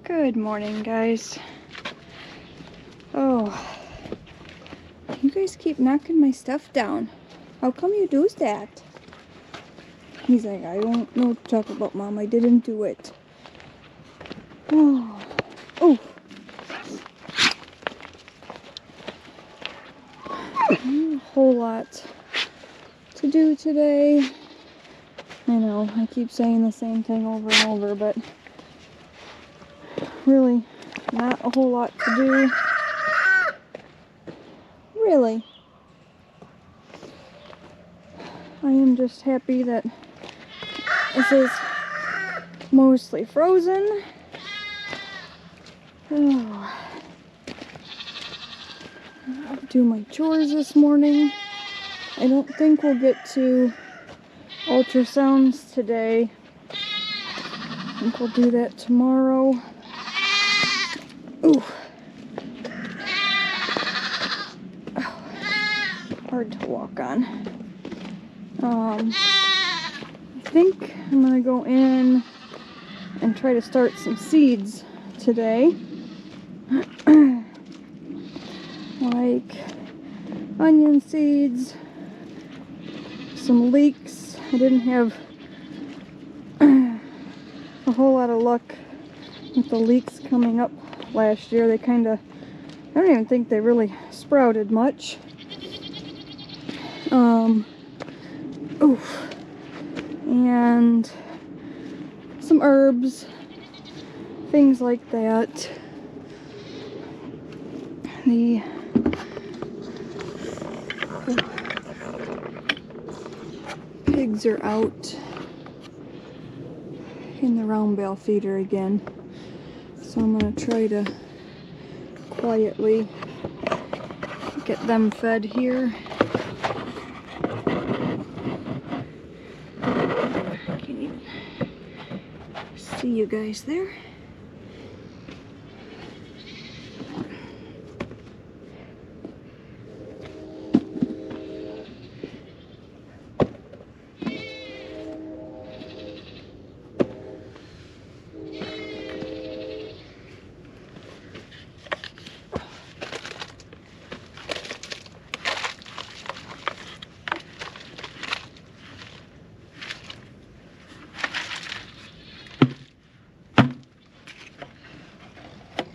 Good morning, guys. Oh, you guys keep knocking my stuff down. How come you do that? He's like, I don't know what to talk about, Mom. I didn't do it. Oh, oh. A whole lot to do today. I know, I keep saying the same thing over and over, but really not a whole lot to do. Really. I am just happy that this is mostly frozen. Oh. I'll do my chores this morning. I don't think we'll get to ultrasounds today. I think we'll do that tomorrow. Ooh. Oh. Hard to walk on. I think I'm gonna go in and try to start some seeds today. Like onion seeds, some leeks. I didn't have a whole lot of luck with the leeks coming up last year. They kind of, I don't even think they really sprouted much. Oof. And some herbs, things like that. The pigs are out in the round bale feeder again, so I'm gonna try to quietly get them fed here. Can you see you guys there?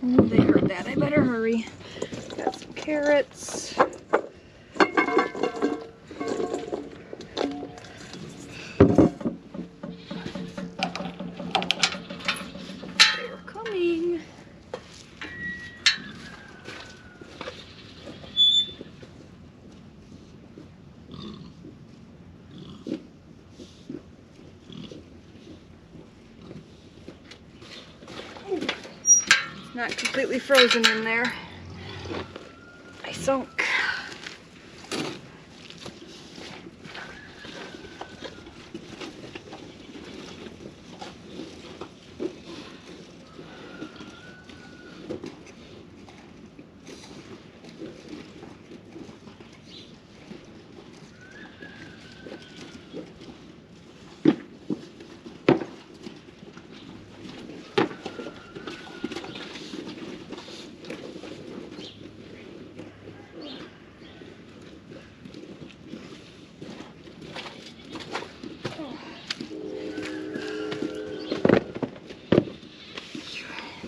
Oh, they heard that. I better hurry. Got some carrots. They're coming. Not completely frozen in there. I sunk.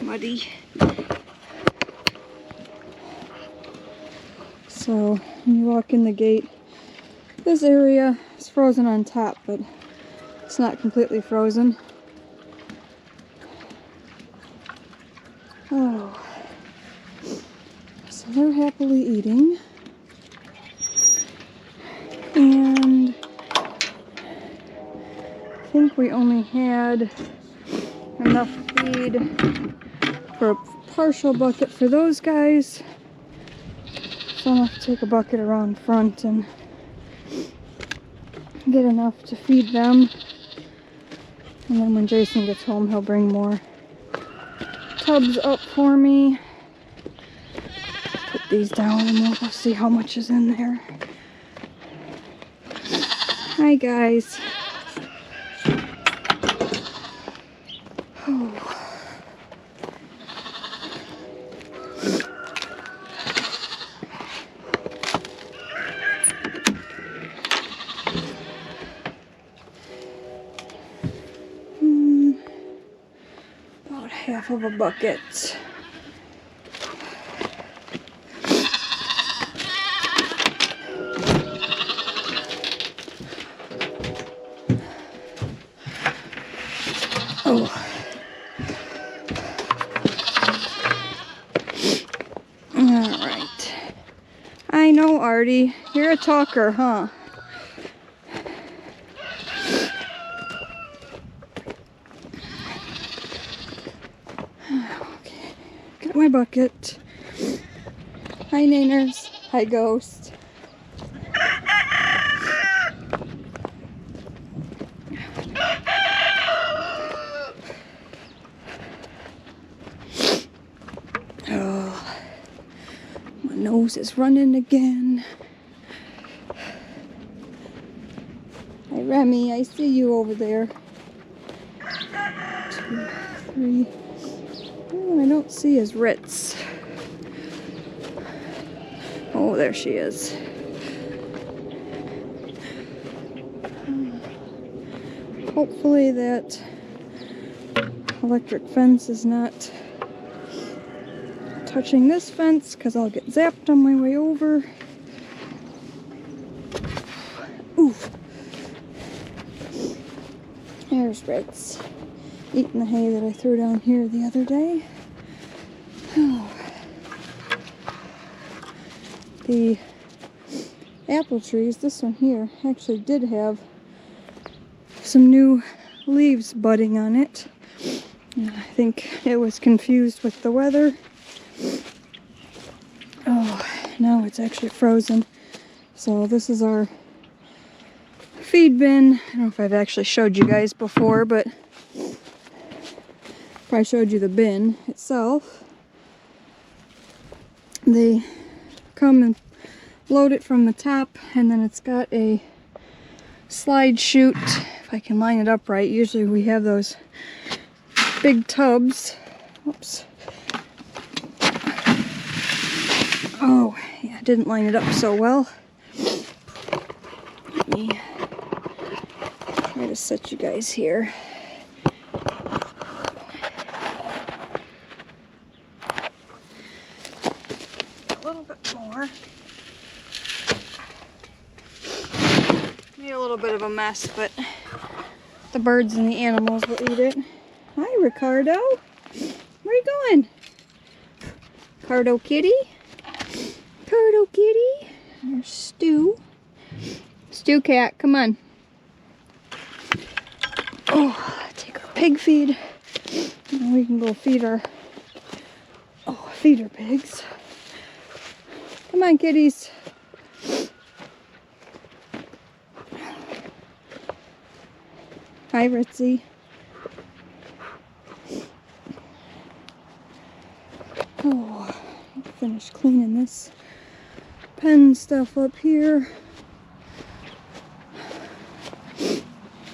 Muddy. So when you walk in the gate, this area is frozen on top, but it's not completely frozen. Oh, so they're happily eating, and I think we only had enough feed for a partial bucket for those guys. So I'm gonna have to take a bucket around front and get enough to feed them. And then when Jason gets home, he'll bring more tubs up for me. Put these down and we'll go see how much is in there. Hi guys. half of a bucket. Oh. Alright. I know, Artie. You're a talker, huh? Okay. Got my bucket. Hi, Naners. Hi, Ghost. Oh, my nose is running again. Hi, Remy. I see you over there. 2, 3. Oh, I don't see his Ritz. Oh, there she is. Hopefully that electric fence is not touching this fence, because I'll get zapped on my way over. Oof. There's Ritz, eating the hay that I threw down here the other day. Oh. The apple trees, this one here, actually did have some new leaves budding on it. I think it was confused with the weather. Oh, now it's actually frozen. So this is our feed bin. I don't know if I've actually showed you guys before, but probably showed you the bin itself. They come and load it from the top, and then it's got a slide chute. If I can line it up right, usually we have those big tubs. Oops. Oh, yeah, I didn't line it up so well. Let me try to set you guys here. A little bit more. Made a little bit of a mess, but the birds and the animals will eat it. Hi, Ricardo. Where are you going? Ricardo kitty? Ricardo kitty? There's Stu. Stu cat, come on. Oh, take our pig feed. And we can go feed our pigs. Come on, kitties. Hi, Ritzy. Oh, I finished cleaning this pen stuff up here.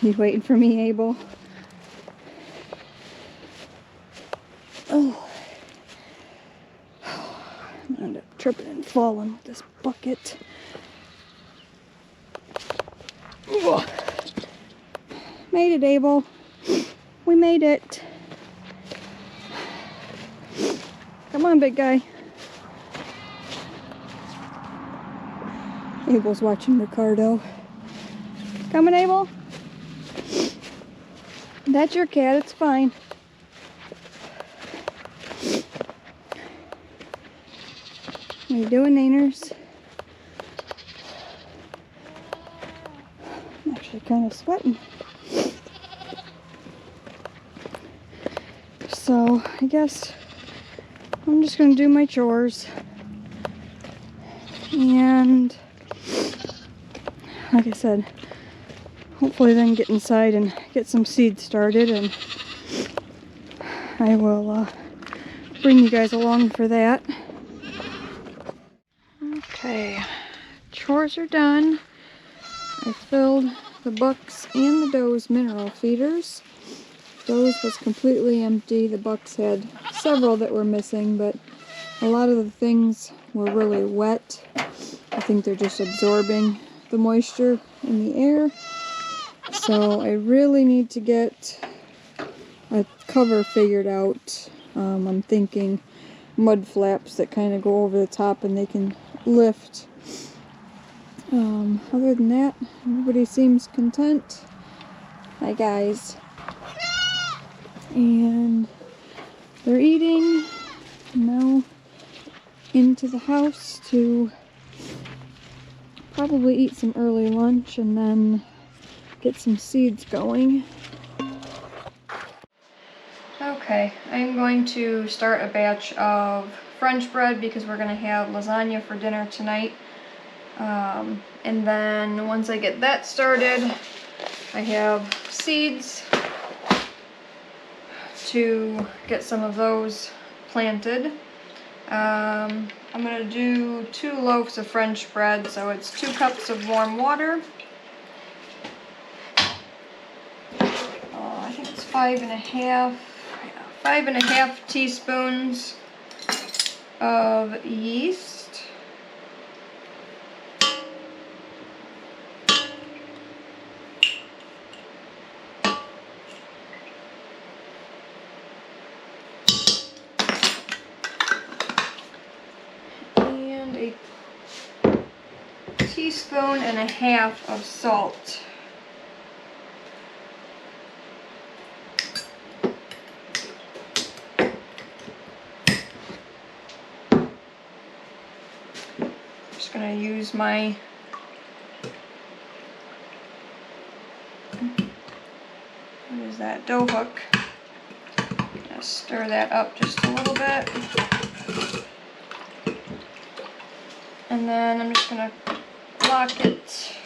You waiting for me, Abel? Oh. I'm gonna end up tripping and falling with this bucket. Ugh. Made it, Abel. We made it. Come on, big guy. Abel's watching Ricardo. Coming, Abel? That's your cat, it's fine. What are you doing, Naners? I'm actually kind of sweating. So, I guess I'm just going to do my chores. And, like I said, hopefully then get inside and get some seeds started, and I will bring you guys along for that. Okay, chores are done. I filled the Bucks and the Doe's mineral feeders. Doe's was completely empty. The Bucks had several that were missing, but a lot of the things were really wet. I think they're just absorbing the moisture in the air. So I really need to get a cover figured out. I'm thinking mud flaps that kind of go over the top and they can lift. Other than that, everybody seems content. Hi guys. And they're eating. Now into the house to probably eat some early lunch and then get some seeds going. Okay, I'm going to start a batch of French bread because we're going to have lasagna for dinner tonight. And then once I get that started, I have seeds to get some of those planted. I'm going to do 2 loaves of French bread, so it's 2 cups of warm water. I think it's 5.5 teaspoons of yeast. And a teaspoon and a half of salt. Going to use my dough hook. Gonna stir that up just a little bit, and then I'm just going to lock it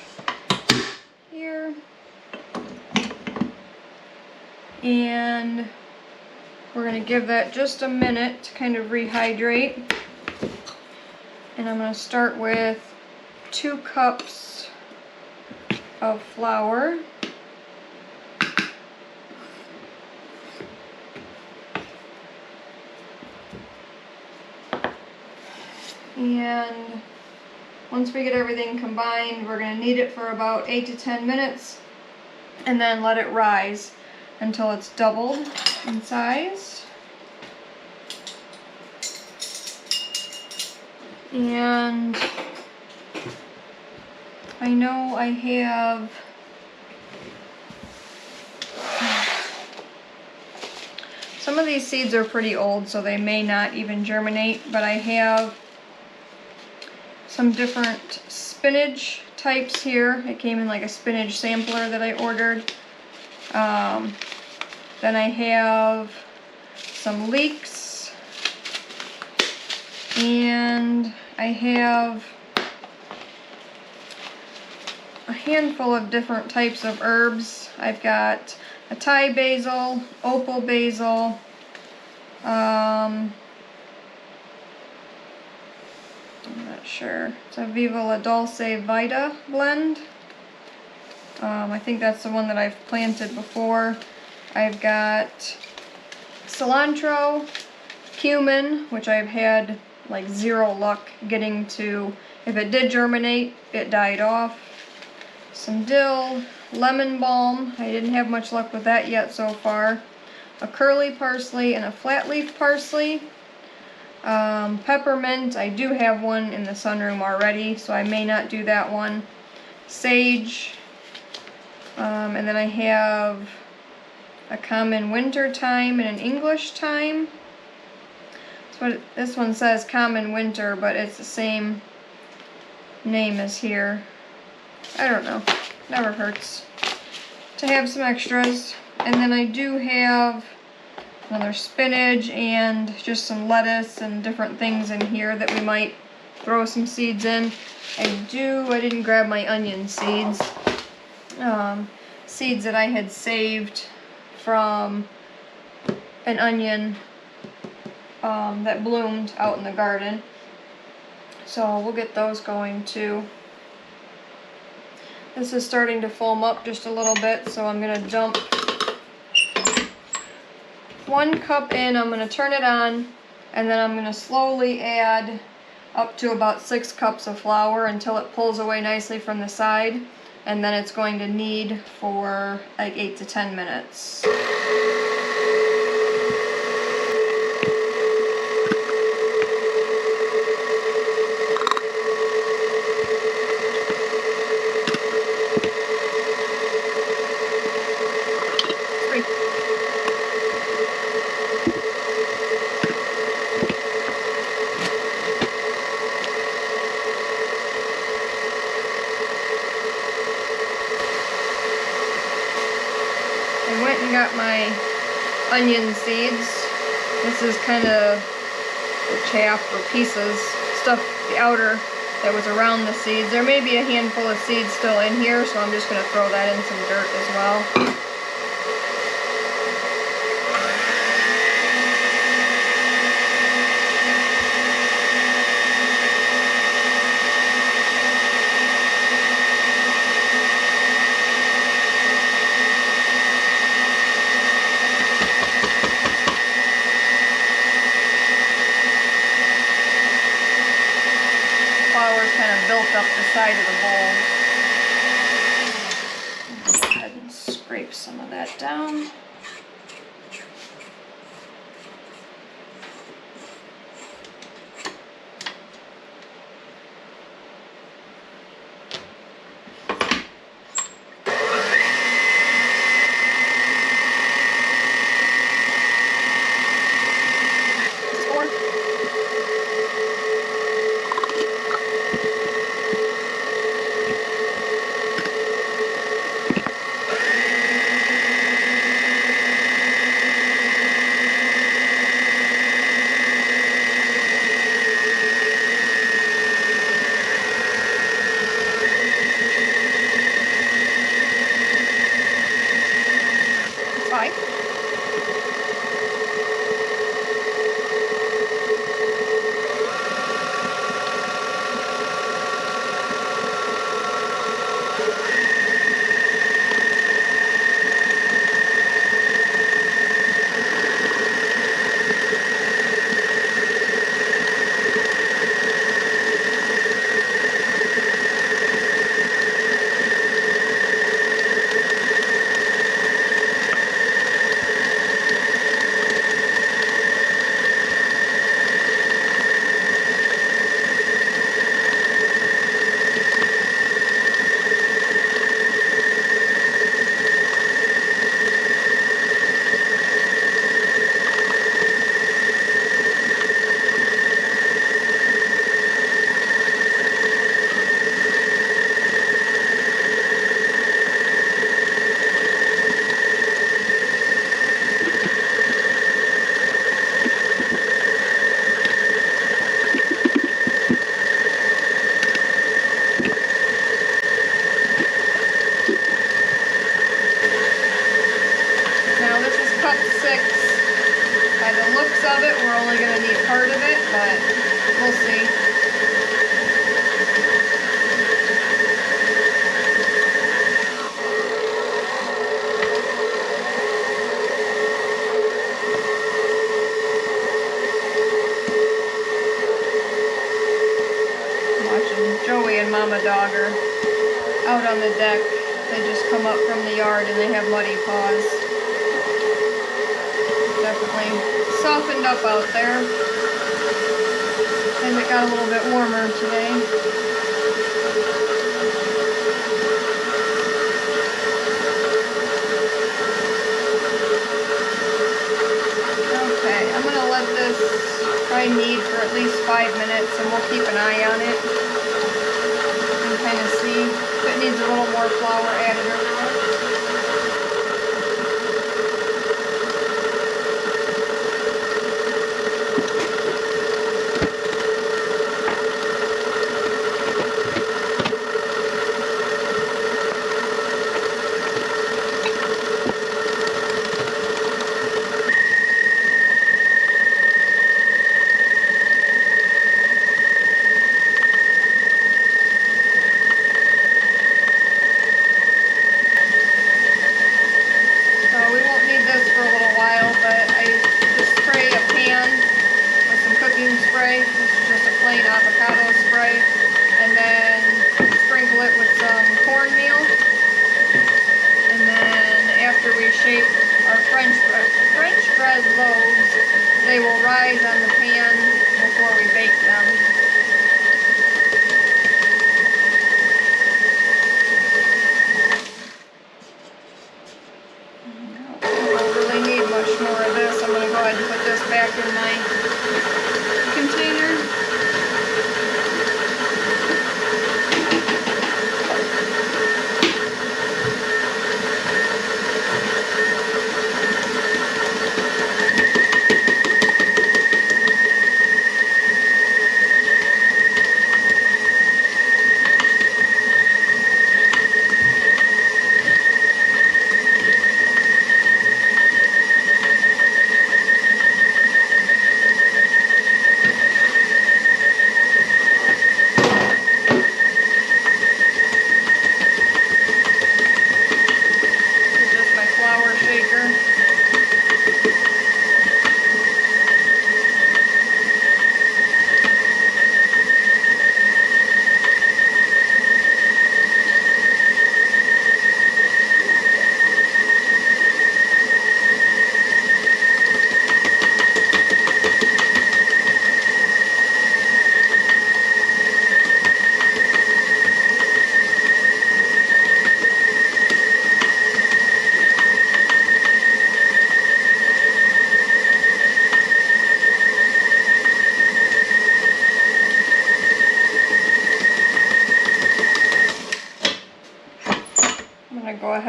here, and we're going to give that just a minute to kind of rehydrate. And I'm going to start with 2 cups of flour. And once we get everything combined, we're going to knead it for about 8 to 10 minutes and then let it rise until it's doubled in size. And I know I have some of these seeds are pretty old, so they may not even germinate, but I have some different spinach types here. It came in like a spinach sampler that I ordered. Then I have some leeks, and I have a handful of different types of herbs. I've got a Thai basil, opal basil, I'm not sure. It's a Viva La Dulce Vita blend. I think that's the one that I've planted before. I've got cilantro, cumin, which I've had like 0 luck getting to. If it did germinate, it died off. Some dill, lemon balm. I didn't have much luck with that yet so far. A curly parsley and a flat leaf parsley. Peppermint. I do have one in the sunroom already, so I may not do that one. Sage. And then I have a common winter thyme and an English thyme. That's what this one says, common winter, but it's the same name as here. I don't know. Never hurts to have some extras. And then I do have another spinach and just some lettuce and different things in here that we might throw some seeds in. I didn't grab my onion seeds. Seeds that I had saved from an onion that bloomed out in the garden. So we'll get those going too. This is starting to foam up just a little bit, so I'm going to dump 1 cup in. I'm going to turn it on, and then I'm going to slowly add up to about 6 cups of flour until it pulls away nicely from the side, and then it's going to knead for like 8 to 10 minutes. onion seeds. This is kind of the chaff or pieces, stuff, the outer that was around the seeds. There may be a handful of seeds still in here, so I'm just going to throw that in some dirt as well. Built up the side of the bowl. Go ahead and scrape some of that down. Joey and Mama Dog are out on the deck. They just come up from the yard and they have muddy paws. Definitely softened up out there as it got a little bit warmer today. Okay, I'm going to let this probably knead for at least 5 minutes and we'll keep an eye on it. Kind of see if it needs a little more flour added or not.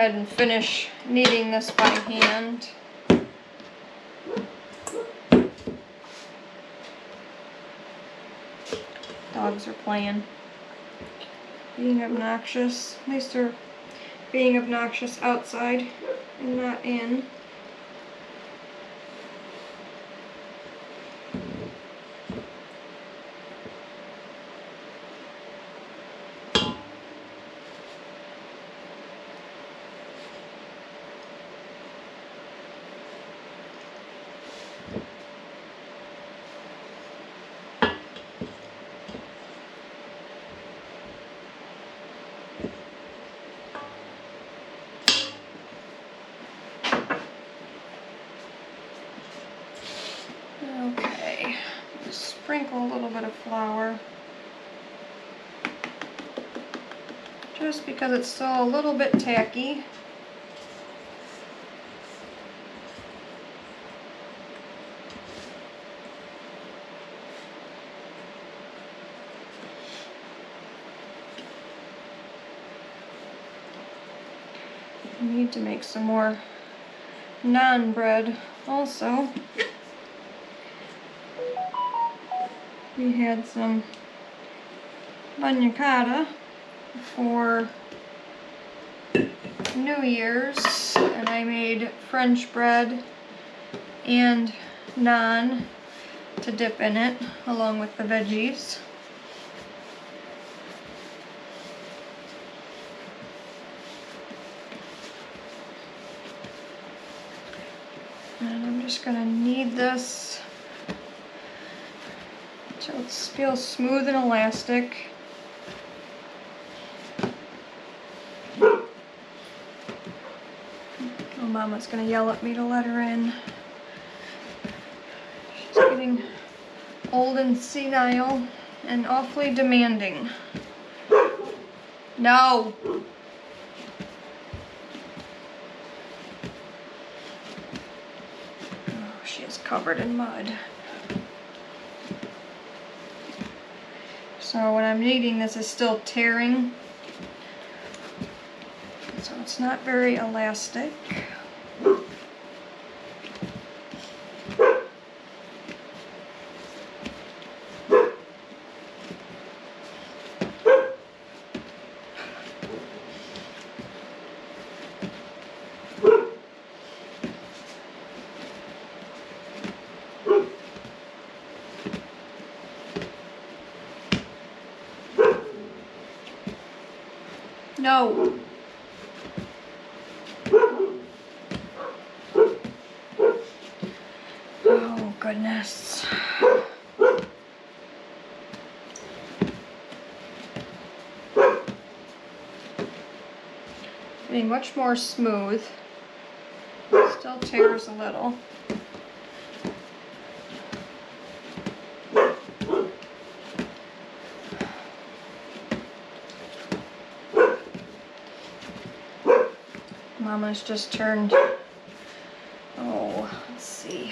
ahead and finish kneading this by hand. Dogs are playing. Being obnoxious. At least they're being obnoxious outside and not in. Okay, sprinkle a little bit of flour. Just because it's still a little bit tacky. I need to make some more naan bread also. We had some banya khada for New Year's, and I made French bread and naan to dip in it along with the veggies. And I'm just gonna knead this until it feels smooth and elastic. Oh, Mama's gonna yell at me to let her in. She's getting old and senile and awfully demanding. No! Oh, she is covered in mud. So when I'm kneading, this is still tearing. So it's not very elastic. No. Oh, goodness. Getting much more smooth. Still tears a little. Mama's just turned, let's see.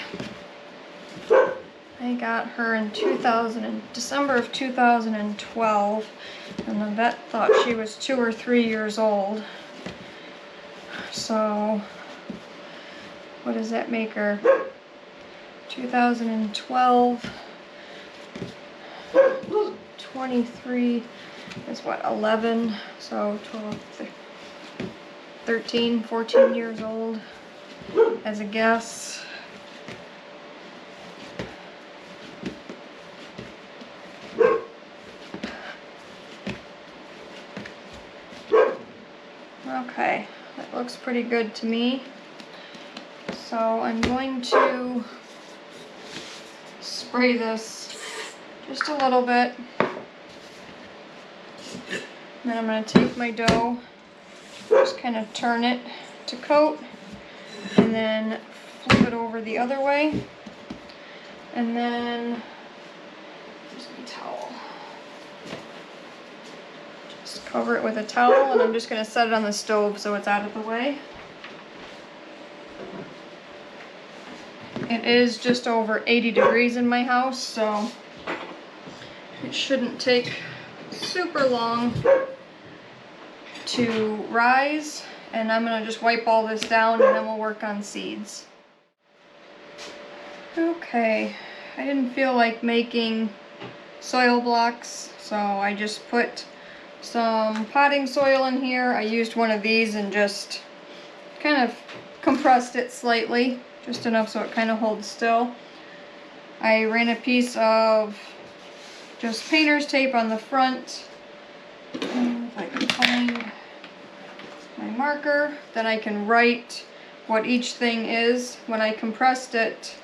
I got her in December of 2012, and the vet thought she was 2 or 3 years old. So, what does that make her? 2012, 23 is what, 11, so 12, 13, 14 years old as a guess. Okay, that looks pretty good to me. So I'm going to spray this just a little bit. Then I'm going to take my dough, just kind of turn it to coat, and then flip it over the other way, and then here's my towel. Just cover it with a towel, and I'm just going to set it on the stove so it's out of the way. It is just over 80 degrees in my house, so it shouldn't take super long to rise and I'm gonna just wipe all this down and then we'll work on seeds. Okay, I didn't feel like making soil blocks, so I just put some potting soil in here. I used one of these and just kind of compressed it slightly, just enough so it kind of holds still. I ran a piece of just painter's tape on the front. If I can find my marker, then I can write what each thing is. When I compressed it,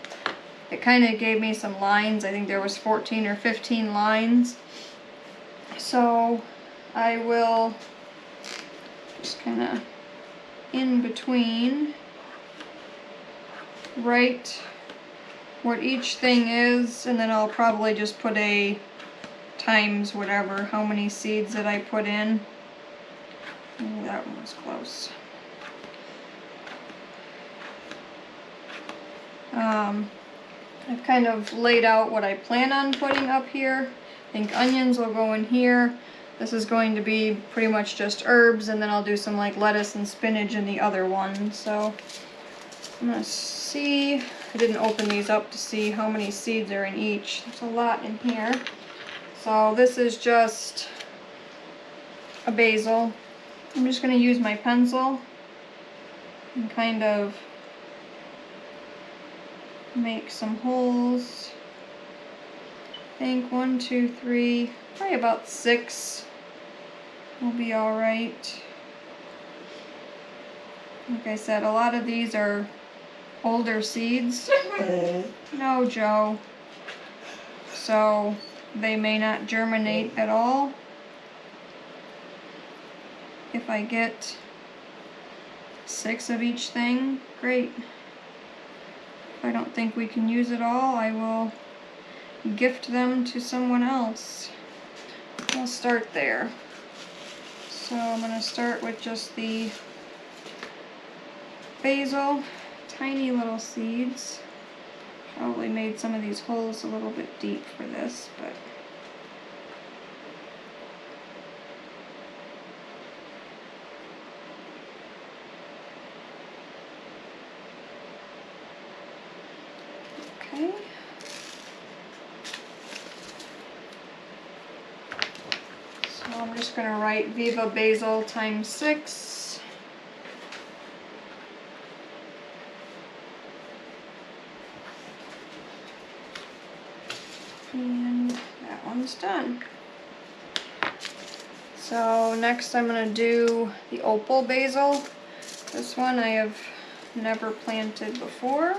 it kind of gave me some lines. I think there was 14 or 15 lines. So I will just kind of in between write what each thing is, and then I'll probably just put a times whatever, how many seeds that I put in. Ooh, that one was close. I've kind of laid out what I plan on putting up here. I think onions will go in here. This is going to be pretty much just herbs, and then I'll do some like lettuce and spinach in the other one. So I'm gonna see, I didn't open these up to see how many seeds are in each. There's a lot in here. So this is just a basil. I'm just gonna use my pencil and kind of make some holes. I think 1, 2, 3, probably about 6 will be all right. Like I said, a lot of these are older seeds. No, Joe. So they may not germinate at all. If I get 6 of each thing, great. If I don't think we can use it all, I will gift them to someone else. I'll start there. So I'm going to start with just the basil, tiny little seeds. Probably made some of these holes a little bit deep for this, but okay. So I'm just going to write Viva Basil times 6. And that one's done. So next I'm going to do the opal basil. This one I have never planted before.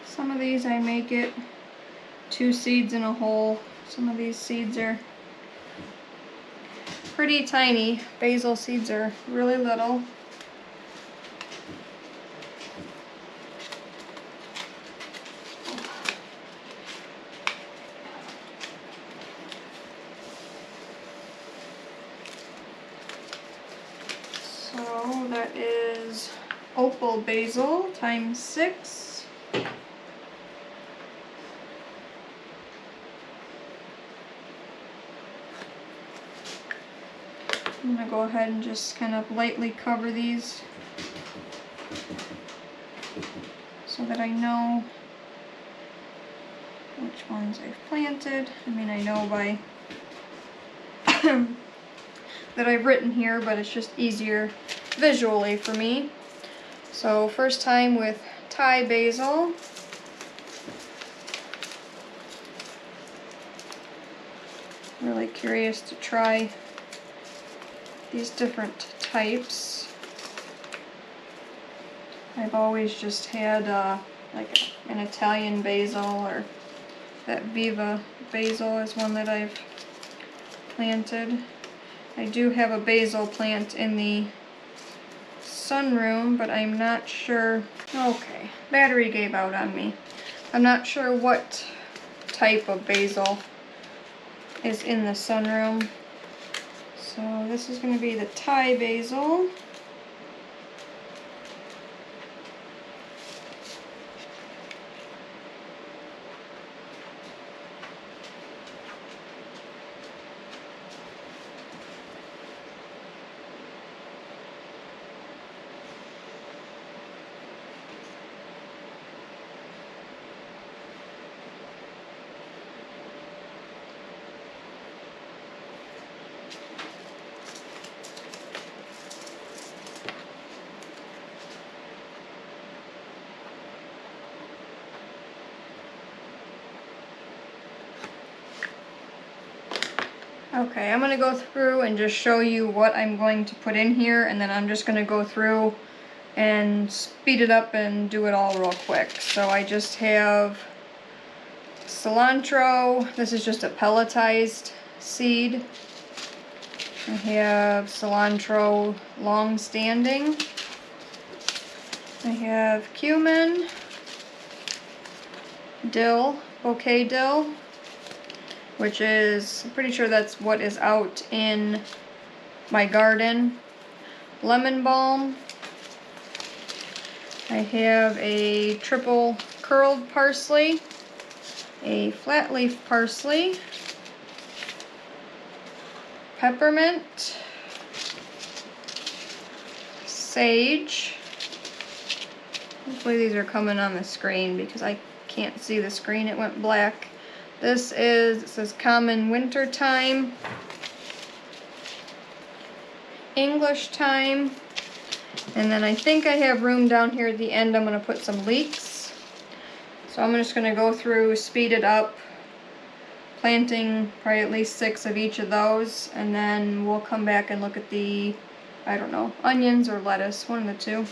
Some of these I may get 2 seeds in a hole. Some of these seeds are pretty tiny. Basil seeds are really little. So that is opal basil times 6. I'm going to go ahead and just kind of lightly cover these so that I know which ones I've planted. I mean, I know by that I've written here, but it's just easier visually for me. So first time with Thai basil. Really curious to try these different types. I've always just had like an Italian basil, or that Viva basil is one that I've planted. I do have a basil plant in the sunroom, but I'm not sure. Okay, battery gave out on me. I'm not sure what type of basil is in the sunroom. So this is going to be the Thai basil. Okay, I'm going to go through and just show you what I'm going to put in here, and then I'm just going to go through and speed it up and do it all real quick. So I just have cilantro. This is just a pelletized seed. I have cilantro long standing. I have cumin, dill, bouquet dill, which is, I'm pretty sure that's what is out in my garden. Lemon balm. I have a triple curled parsley, a flat leaf parsley, peppermint, sage. Hopefully these are coming on the screen because I can't see the screen, it went black. This is, it says common winter thyme, English thyme, and then I think I have room down here at the end. I'm going to put some leeks. So I'm just going to go through, speed it up, planting probably at least 6 of each of those, and then we'll come back and look at the, I don't know, onions or lettuce, one of the two.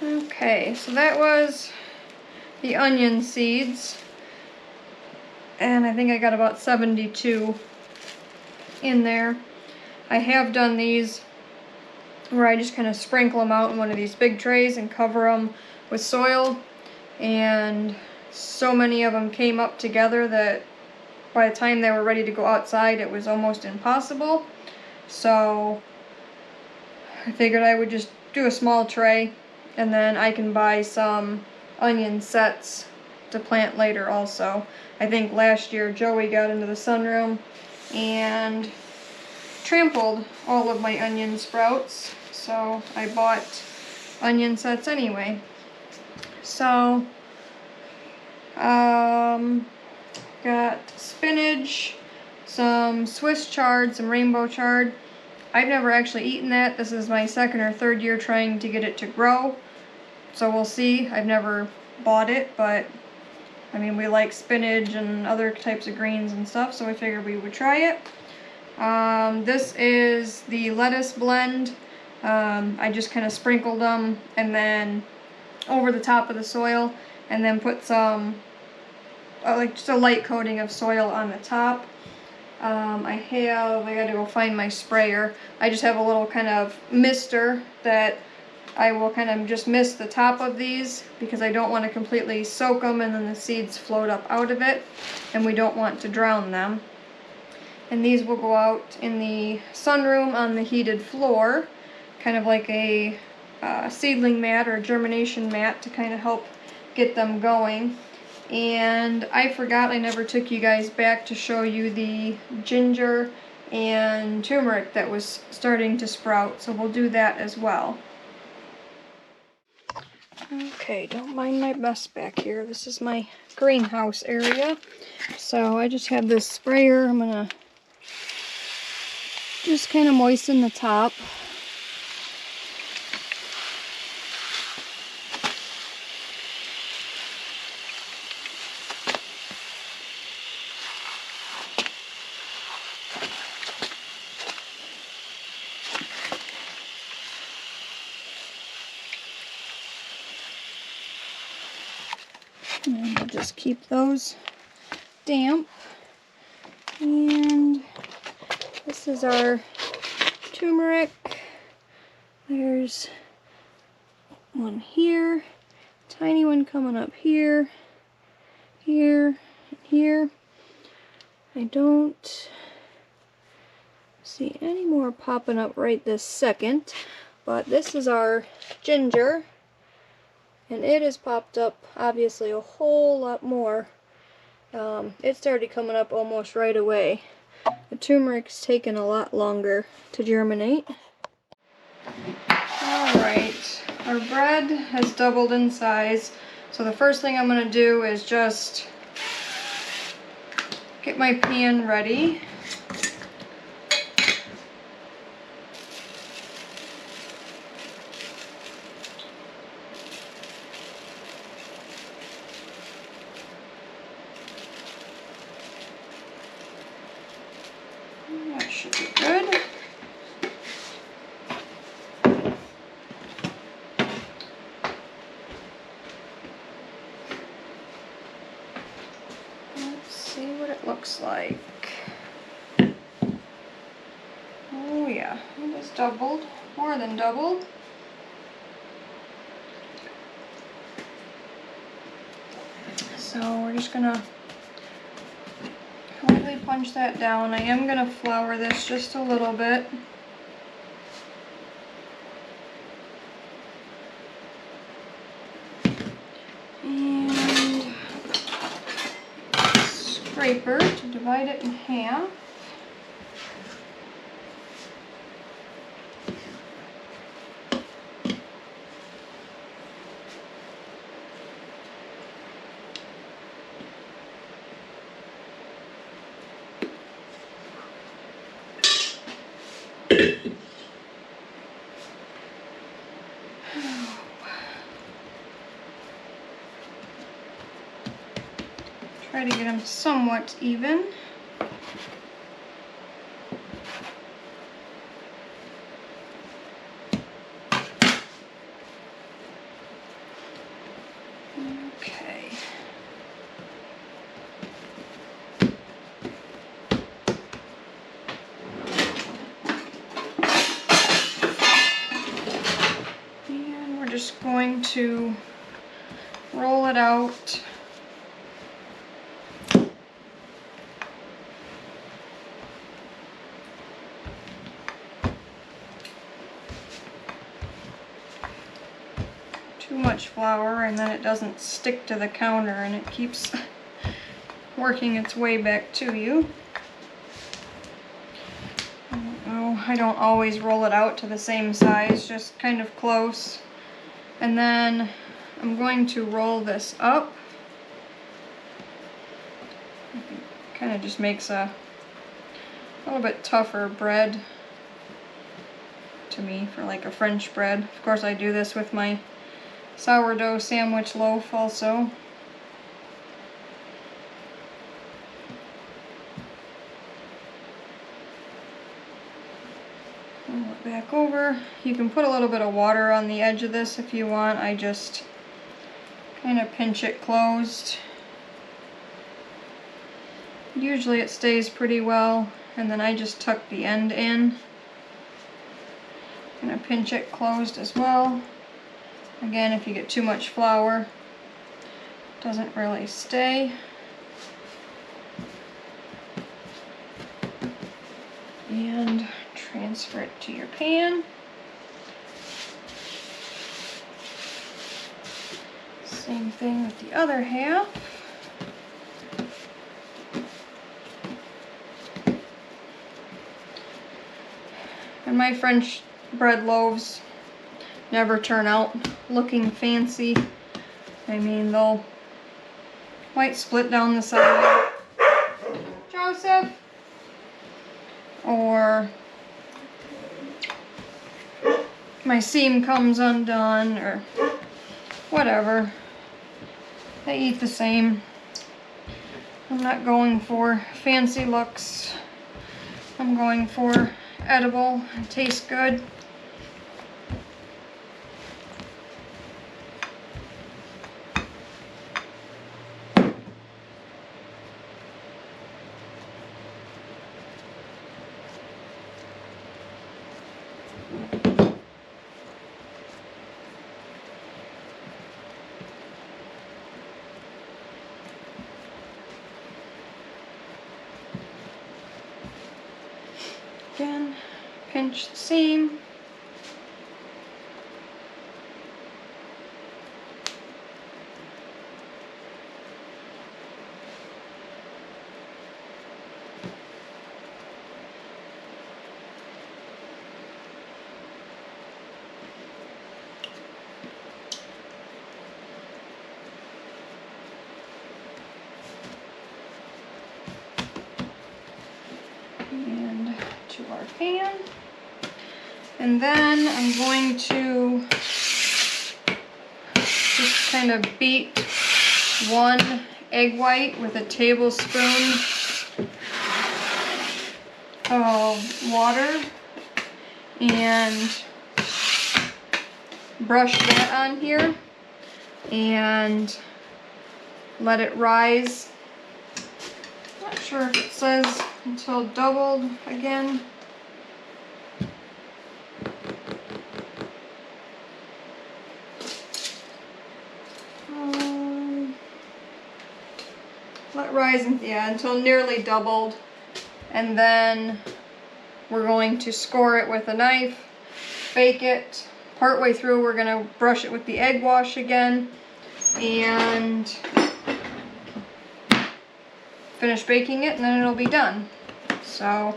Okay, so that was the onion seeds. And I think I got about 72 in there. I have done these where I just kind of sprinkle them out in one of these big trays and cover them with soil. And so many of them came up together that by the time they were ready to go outside, it was almost impossible. So I figured I would just do a small tray, and then I can buy some onion sets to plant later also. I think last year Joey got into the sunroom and trampled all of my onion sprouts, so I bought onion sets anyway. So got spinach, some Swiss chard, some rainbow chard. I've never actually eaten that. This is my second or third year trying to get it to grow, so we'll see. I've never bought it, but I mean, we like spinach and other types of greens and stuff, so we figured we would try it. This is the lettuce blend. I just kind of sprinkled them and then over the top of the soil, and then put some like just a light coating of soil on the top. I gotta go find my sprayer. I just have a little kind of mister that I will kind of just mist the top of these because I don't want to completely soak them and then the seeds float up out of it, and we don't want to drown them. And these will go out in the sunroom on the heated floor, kind of like a seedling mat or germination mat to kind of help get them going. And I forgot I never took you guys back to show you the ginger and turmeric that was starting to sprout, so we'll do that as well. Okay, don't mind my mess back here. This is my greenhouse area. So I just have this sprayer. I'm gonna just kind of moisten the top. And we'll just keep those damp. And this is our turmeric. There's one here, tiny one coming up here, here, and here. I don't see any more popping up right this second, but this is our ginger. And it has popped up, obviously, a whole lot more. It started coming up almost right away. The turmeric's taken a lot longer to germinate. Alright, our bread has doubled in size. So the first thing I'm going to do is just get my pan ready. That should be good. Let's see what it looks like. Oh yeah, it is doubled, more than doubled. So we're just gonna lightly punch that down. I am gonna flour this just a little bit. And scraper to divide it in half. Try to get them somewhat even. to roll it out. Too much flour and then it doesn't stick to the counter and it keeps working its way back to you. I don't always roll it out to the same size, just kind of close. And then I'm going to roll this up. Kind of just makes a little bit tougher bread to me for like a French bread. Of course I do this with my sourdough sandwich loaf also. Roll it back over. You can put a little bit of water on the edge of this if you want. I just kind of pinch it closed. Usually it stays pretty well, and then I just tuck the end in. I'm gonna pinch it closed as well. Again, if you get too much flour, it doesn't really stay. And transfer it to your pan. Same thing with the other half. And my French bread loaves never turn out looking fancy. I mean, they'll white split down the side, Joseph, or my seam comes undone, or whatever. They eat the same. I'm not going for fancy looks. I'm going for edible and tastes good. Again, pinch the seam. To our pan, and then I'm going to just kind of beat one egg white with a tablespoon of water and brush that on here and let it rise. Not sure if it says until doubled again. Let rise, until nearly doubled, and then we're going to score it with a knife, bake it. Partway through we're going to brush it with the egg wash again and finish baking it, and then it'll be done. So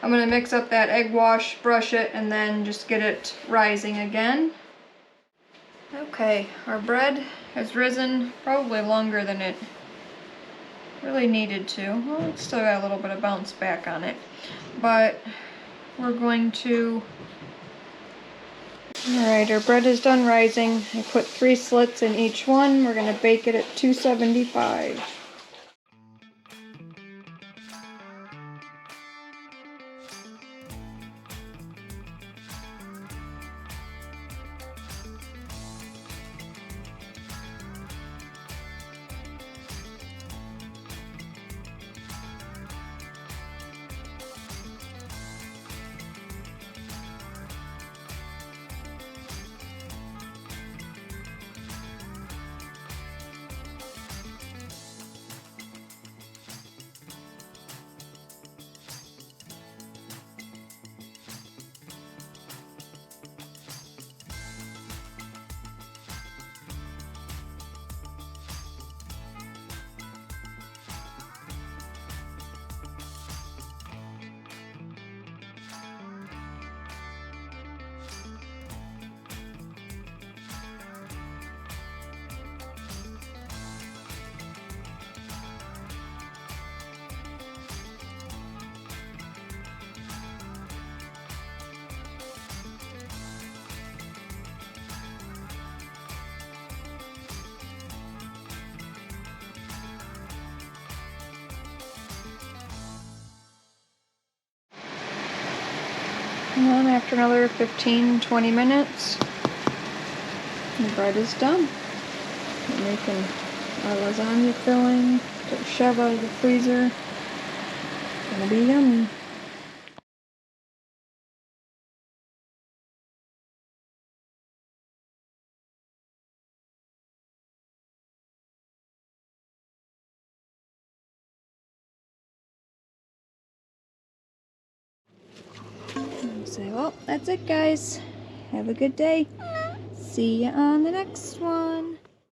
I'm going to mix up that egg wash, brush it, and then just get it rising again. Okay, our bread has risen probably longer than it really needed to. Well, it's still got a little bit of bounce back on it, but we're going to... Alright, our bread is done rising. I put 3 slits in each one. We're going to bake it at 275. And then after another 15-20 minutes, the bread is done. We're making our lasagna filling. Took Chev out of the freezer. Gonna be yummy. So, well, that's it, guys. Have a good day. See ya on the next one.